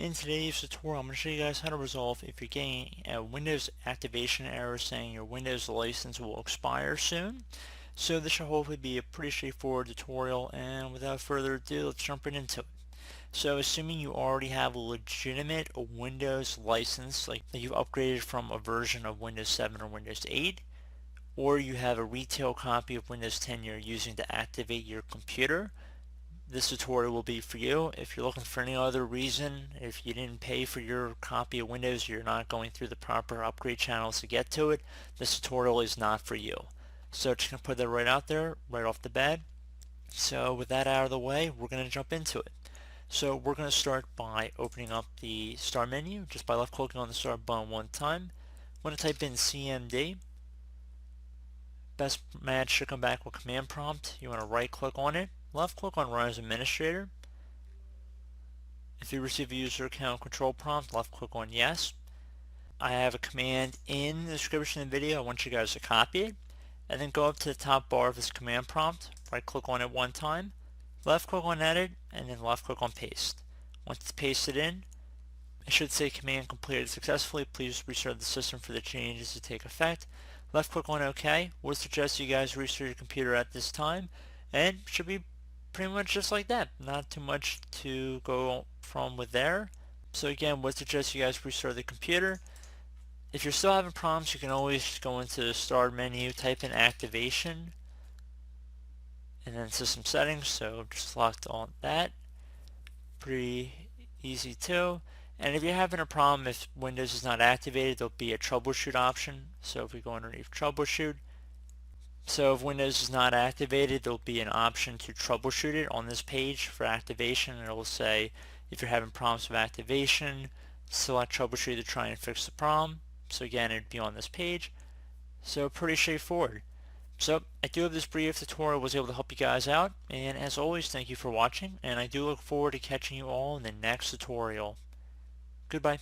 In today's tutorial, I'm going to show you guys how to resolve if you're getting a Windows activation error saying your Windows license will expire soon. So this should hopefully be a pretty straightforward tutorial, and without further ado, let's jump right into it. So assuming you already have a legitimate Windows license, like you've upgraded from a version of Windows 7 or Windows 8, or you have a retail copy of Windows 10 you're using to activate your computer, this tutorial will be for you. If you're looking for any other reason, if you didn't pay for your copy of Windows, you're not going through the proper upgrade channels to get to it, this tutorial is not for you. So just going to put that right out there, right off the bat. So with that out of the way, we're going to jump into it. So we're going to start by opening up the Start menu, just by left clicking on the Start button one time. I'm going to type in CMD. Best match should come back with command prompt. You want to right click on it, left click on Run as Administrator. If you receive a user account control prompt, left click on Yes. I have a command in the description of the video. I want you guys to copy it, and then go up to the top bar of this command prompt, right click on it one time, left click on Edit, and then left click on Paste. Once it's pasted in, it should say command completed successfully. Please restart the system for the changes to take effect. Left click on OK. Would suggest you guys restart your computer at this time, and should be pretty much just like that. Not too much to go from with there. So again, would suggest you guys restart the computer. If you're still having problems, you can always go into the Start menu, type in Activation, and then System Settings. So just select on that. Pretty easy too. And if you're having a problem, if Windows is not activated, there'll be a troubleshoot option. So if we go underneath troubleshoot, so if Windows is not activated, there'll be an option to troubleshoot it on this page for activation. It will say if you're having problems with activation, select troubleshoot to try and fix the problem. So again, it'd be on this page. So pretty straightforward. So I do hope this brief tutorial was able to help you guys out, and as always, thank you for watching, and I do look forward to catching you all in the next tutorial. Goodbye.